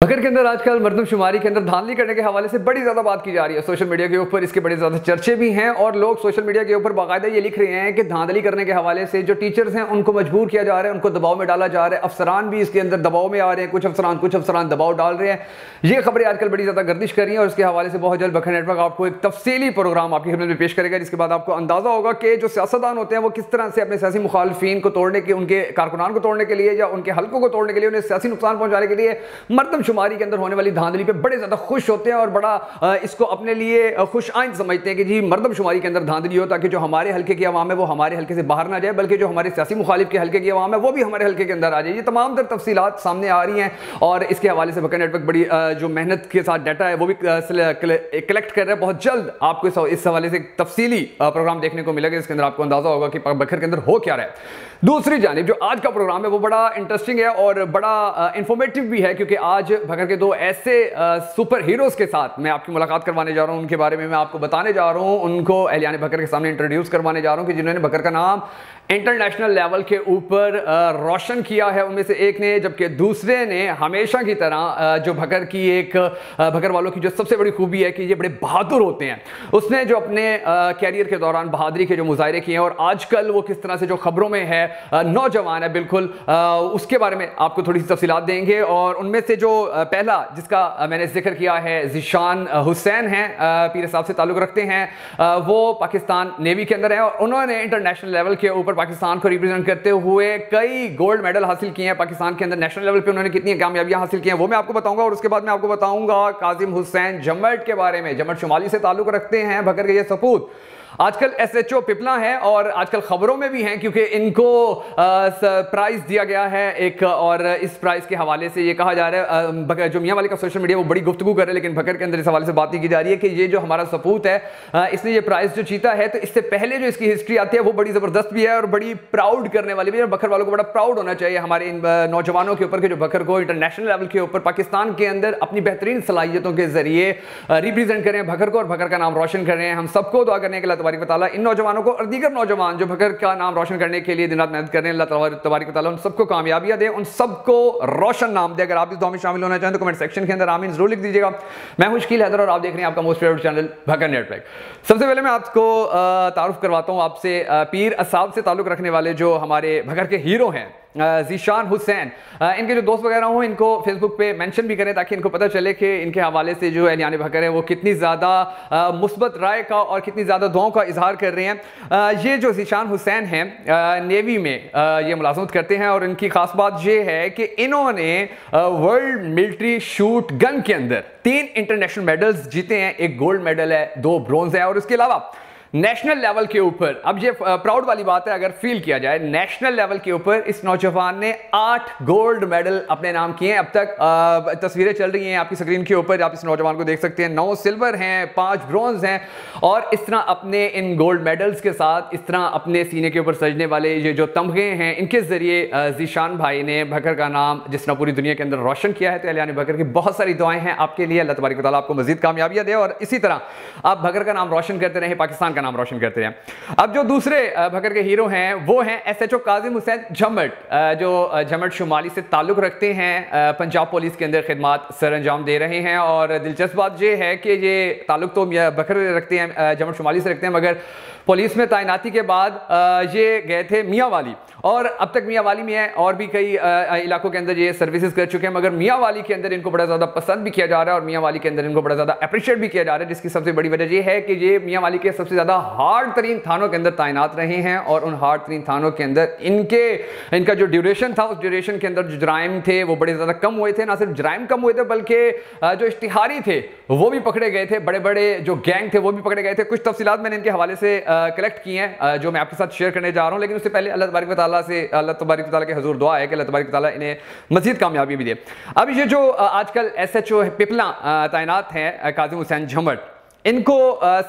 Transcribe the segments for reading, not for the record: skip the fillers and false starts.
भगड़ के अंदर आजकल मर्दमशुमारी के अंदर धांधली करने के हवाले से बड़ी ज़्यादा बात की जा रही है सोशल मीडिया के ऊपर। इसके बड़े ज़्यादा चर्चे भी हैं और लोग सोशल मीडिया के ऊपर बाकायदा ये लिख रहे हैं कि धांधली करने के हवाले से जो टीचर्स हैं उनको मजबूर किया जा रहा है, उनको दबाव में डाला जा रहा है। अफसरान भी इसके अंदर दबाव में आ रहे हैं, कुछ अफसरान दबाव डाल रहे हैं। ये खबरें आजकल बड़ी ज़्यादा गर्दिश कर रही हैं और इसके हवाले से बहुत जल्द भगड़ नेटवर्क आपको एक तफसीली प्रोग्राम आपकी खिदमत में पेश करेगा, जिसके बाद आपको अंदाजा होगा कि जो सियासतदान होते हैं वो किस तरह से अपने सियासी मुखालफिन को तोड़ने के, उनके कारकुनान को तोड़ने के लिए या उनके हल्कों को तोड़ने के लिए, उन्हें सियासी नुकसान पहुंचाने के लिए मर्दमशुमारी के अंदर होने वाली धांधली पे बड़े ज्यादा खुश होते हैं और बड़ा इसको अपने लिए खुश आइंद समझते हैं कि जी मर्दमशुमारी के अंदर धांधली हो, ताकि जो हमारे हल्के की आवाम है वो हमारे हल्के से बाहर ना जाए, बल्कि जो हमारे सियासी मुखालिफ के हल्के की आवाम है वो भी हमारे हल्के के अंदर आ जाए। ये तमाम तर तफसीलात सामने आ रही हैं और इसके हवाले से भगड़ नेटवर्क बड़ी जो मेहनत के साथ डाटा है वो भी कलेक्ट कर रहा है। बहुत जल्द आपको इस हवाले से तफसीली प्रोग्राम देखने को मिलेगा, जिसके अंदर आपको अंदाजा होगा कि भगड़ के अंदर हो क्या रहा है। दूसरी जानिब जो आज का प्रोग्राम है वो बड़ा इंटरेस्टिंग है और बड़ा इंफॉर्मेटिव भी है, क्योंकि आज भगड़ के दो ऐसे सुपर हीरोज के साथ मैं आपकी मुलाकात करवाने जा रहा हूं। उनके बारे में मैं आपको बताने जा रहा हूं, उनको एहलियान भगड़ के सामने इंट्रोड्यूस करवाने जा रहा हूं कि जिन्होंने भगड़ का नाम इंटरनेशनल लेवल के ऊपर रोशन किया है। उनमें से एक ने, जबकि दूसरे ने हमेशा की तरह जो भगड़ की एक भगड़ वालों की जो सबसे बड़ी खूबी है कि ये बड़े बहादुर होते हैं, उसने जो अपने कैरियर के दौरान बहादुरी के जो मुजाहरे किए हैं और आजकल वो किस तरह से जो खबरों में है, नौजवान है बिल्कुल, उसके बारे में आपको थोड़ी सी तफसीलात देंगे। और उनमें से जो पहला जिसका मैंने जिक्र किया है ज़ीशान हुसैन है, पीर साहब से ताल्लुक़ रखते हैं, वो पाकिस्तान नेवी के अंदर है और उन्होंने इंटरनेशनल लेवल के ऊपर पाकिस्तान को रिप्रेजेंट करते हुए कई गोल्ड मेडल हासिल किए हैं। पाकिस्तान के अंदर नेशनल लेवल पे उन्होंने कितनी कामयाबियां हासिल की हैं वो मैं आपको बताऊंगा। और उसके बाद मैं आपको बताऊंगा काजिम हुसैन जम्मट के बारे में। जम्मट शुमाली से ताल्लुक़ रखते हैं, भगड़ के ये सपूत आजकल SHO पिपला है और आजकल खबरों में भी हैं, क्योंकि इनको प्राइज दिया गया है एक, और इस प्राइज के हवाले से ये कहा जा रहा है, जो मियां वाली का सोशल मीडिया वो बड़ी गुफ्तगू कर रहे हैं, लेकिन भगड़ के अंदर इस हवाले से बात नहीं की जा रही है कि ये जो हमारा सपूत है इसने ये प्राइज जो जीता है, तो इससे पहले जो इसकी हिस्ट्री आती है वो बड़ी जबरदस्त भी है और बड़ी प्राउड करने वाली भी है। भगड़ वालों को बड़ा प्राउड होना चाहिए हमारे इन नौजवानों के ऊपर कि जो भगड़ को इंटरनेशनल लेवल के ऊपर पाकिस्तान के अंदर अपनी बेहतरीन सलाहियतों के जरिए रिप्रेजेंट करें भगड़ को और भगड़ का नाम रोशन कर रहे हैं। हम सबको दुआ करने के अल्लाह तबारक व तआला इन नौजवानों को और दीगर नौजवान जो भगड़ का नाम रोशन करने के लिए दिन रात मेहनत कर रहे हैं, अल्लाह तबारक व तआला उन सबको कामयाबियां दे, उन सबको रोशन नाम दे। अगर आप इस दुआ में शामिल होना चाहें तो कमेंट सेक्शन के अंदर आमीन जरूर लिख दीजिएगा। मैं हूं शकील हैदर और आप देख रहे हैं आपका मोस्ट फेवरेट चैनल भगड़ नेटवर्क। सबसे पहले मैं आपको तारुफ करवाता हूं आपसे पीर साहब से ताल्लुक रखने वाले जो हमारे भगड़ के हीरो हैं ज़ीशान हुसैन। इनके जो दोस्त वगैरह हों इनको फेसबुक पे मेंशन भी करें ताकि इनको पता चले कि इनके हवाले से जो एहलियान भगड़ है वो कितनी ज़्यादा मुस्बत राय का और कितनी ज़्यादा दुआओं का इजहार कर रहे हैं। ये जो ज़ीशान हुसैन हैं नेवी में ये मुलाजमत करते हैं और इनकी खास बात ये है कि इन्होंने वर्ल्ड मिलिट्री शूट गन के अंदर 3 इंटरनेशनल मेडल्स जीते हैं। एक गोल्ड मेडल है, 2 ब्रॉन्ज है और इसके अलावा नेशनल लेवल के ऊपर, अब ये प्राउड वाली बात है अगर फील किया जाए, नेशनल लेवल के ऊपर इस नौजवान ने 8 गोल्ड मेडल अपने नाम किए हैं अब तक। तस्वीरें चल रही हैं आपकी स्क्रीन के ऊपर, आप इस नौजवान को देख सकते हैं। 9 सिल्वर हैं, 5 ब्रॉन्ज हैं और इस तरह अपने इन गोल्ड मेडल्स के साथ इस तरह अपने सीने के ऊपर सजने वाले ये जो तमगे हैं, इनके जरिए ज़ीशान भाई ने भगड़ का नाम जिस तरह पूरी दुनिया के अंदर रोशन किया है। तो एहलियान भगड़ की बहुत सारी दुआएं हैं आपके लिए, अल्लाह तबारक व तआला आपको मजीद कामयाबियां दे और इसी तरह आप भगड़ का नाम रोशन करते रहें, पाकिस्तान का नाम रोशन करते हैं। अब जो दूसरे भगड़ के हीरो हैं वो हैं SHO काजिम हुसैन जम्मट, जो जम्मट शुमाली से ताल्लुक रखते हैं, पंजाब पुलिस के अंदर खिदमत सर अंजाम दे रहे हैं। और दिलचस्प बात ये है कि ये ताल्लुक तो भगड़ रखते हैं, जम्मट शुमाली से रखते हैं, मगर पुलिस में तैनाती के बाद ये गए थे मियाँ वाली और अब तक मियाँ वाली में है और भी कई इलाकों के अंदर ये सर्विसेज कर चुके हैं, मगर मियाँ वाली के अंदर इनको बड़ा ज़्यादा पसंद भी किया जा रहा है और मियाँ वाली के अंदर इनको बड़ा ज़्यादा अप्रिशिएट भी किया जा रहा है, जिसकी सबसे बड़ी वजह ये है कि ये मियाँ वाली के सबसे ज़्यादा हार्ड तरीन थानों के अंदर तैनात रहे हैं और उन हार्ड तरीन थानों के अंदर इनका जो ड्यूरेशन था उस ड्यूरेशन के अंदर जो जराइम थे वो बड़े ज़्यादा कम हुए थे। ना सिर्फ जराइम कम हुए थे बल्कि जो इश्तिहारी थे वो भी पकड़े गए थे, बड़े बड़े जो गैंग थे वो भी पकड़े गए थे। कुछ तफसीलात मैंने इनके हवाले से कलेक्ट की हैं जो मैं आपके साथ शेयर करने जा रहा हूँ, लेकिन उससे पहले अल्लाह तबारक व तआला से अल्लाह तबारक व तआला के हुजूर दुआ है कि अल्लाह तबारक व तआला इन्हें मजीद कामयाबी भी दे। अब ये जो आजकल SHO पिपला तैनात हैं काजिम हुसैन जम्मट, इनको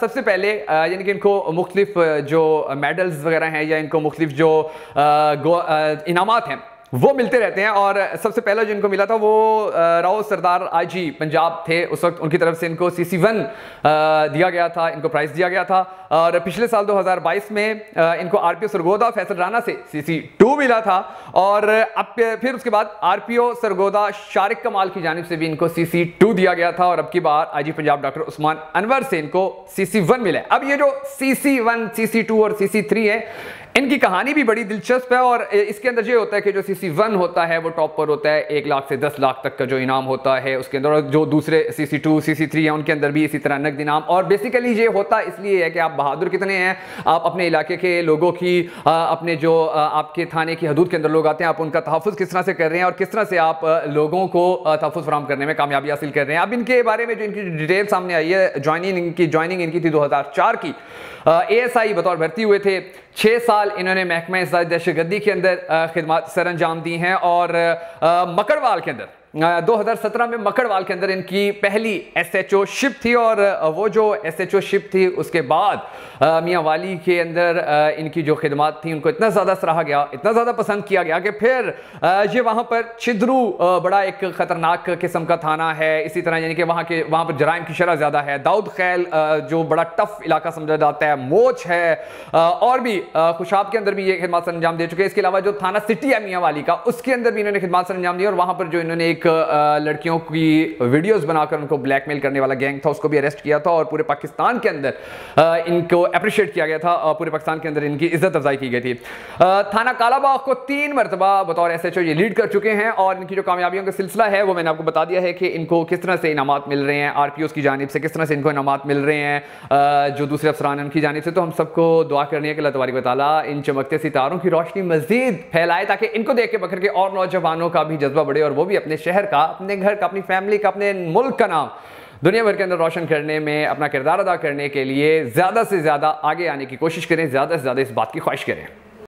सबसे पहले यानी कि इनको मुख्तलिफ जो मेडल्स वगैरह हैं या इनको मुख्तलिफ जो इनामात हैं वो मिलते रहते हैं। और सबसे पहला जो इनको मिला था वो राव सरदार आईजी पंजाब थे, उस वक्त उनकी तरफ से इनको CC1 दिया गया था, इनको प्राइज दिया गया था। और पिछले साल 2022 में इनको RPO सरगोदा फैसल राना से CC2 मिला था। और अब फिर उसके बाद RPO सरगोदा शारिक कमाल की जानिब से भी इनको CC2 दिया गया था। और अब की बार आईजी पंजाब डॉक्टर उस्मान अनवर से इनको CC1 मिला है। अब ये जो CC1, CC2 और CC3 है, इनकी कहानी भी बड़ी दिलचस्प है। और इसके अंदर ये होता है कि जो CC1 होता है वो टॉप पर होता है, 1 लाख से 10 लाख तक का जो इनाम होता है उसके अंदर। और जो दूसरे CC2, CC3 हैं उनके अंदर भी इसी तरह नकद इनाम। और बेसिकली ये होता इसलिए है कि आप बहादुर कितने हैं, आप अपने इलाके के लोगों की, अपने जो आपके थाने की हदूद के अंदर लोग आते हैं, आप उनका तहफ़्फ़ुज़ किस तरह से कर रहे हैं और किस तरह से आप लोगों को तहफ़्फ़ुज़ फराहम करने में कामयाबी हासिल कर रहे हैं। अब इनके बारे में जो इनकी डिटेल सामने आई है, ज्वाइनिंग इनकी थी 2004 की। ASI बतौर भर्ती हुए थे। 6 साल इन्होंने महकमा दहशतगर्दी के अंदर खिदमत सर अंजाम दी हैं। और मकड़वाल के अंदर 2017 में मकड़वाल के अंदर इनकी पहली SHO शिप थी। और वो जो SHO शिप थी उसके बाद मियाँ वाली के अंदर इनकी जो खिदमत थी उनको इतना ज़्यादा सराहा गया, इतना ज़्यादा पसंद किया गया कि फिर ये वहाँ पर छिद्रू बड़ा एक ख़तरनाक किस्म का थाना है। इसी तरह यानी कि वहाँ पर जराइम की शरह ज़्यादा है। दाऊद खैल जो बड़ा टफ इलाका समझा जाता है, मोच है, और भी खुशाब के अंदर भी ये खिदमत सर अंजाम दे चुके हैं। इसके अलावा जो थाना सिटी है मियाँ वाली का, उसके अंदर भी इन्होंने खिदमत सर अंजाम दी। और वहाँ पर जो इन्होंने एक लड़कियों की वीडियोस बनाकर उनको ब्लैकमेल करने वाला गैंग था, उसको भी अरेस्ट किया था। और पूरे पाकिस्तान के अंदर इनको अप्रिशिएट किया गया था, पूरे पाकिस्तान के अंदर इनकी इज्जत अफजाई की गई थी। थाना कालाबाग को 3 मरतबा बतौर SHO ये लीड कर चुके हैं। और इनकी जो कामयाबियों का सिलसिला है वो मैंने आपको बता दिया है कि इनको किस तरह से इनामात मिल रहे हैं, RPOs की जानिब से किस तरह से इनको इनामात मिल रहे हैं, जो दूसरे अफसरान उनकी जानिब से। तो हम सबको दुआ करनी है कि अल्लाह तबारक व तआला इन चमकते सितारों की रोशनी मजीद फैलाए, ताकि इनको देख के बकर के और नौजवानों का भी जज्बा बढ़े और वो भी अपने शहर का, अपने घर का, अपनी फैमिली का, अपने मुल्क का नाम दुनिया भर के अंदर रोशन करने में अपना किरदार अदा करने के लिए ज़्यादा से ज़्यादा आगे आने की कोशिश करें, ज़्यादा से ज़्यादा इस बात की ख्वाहिश करें।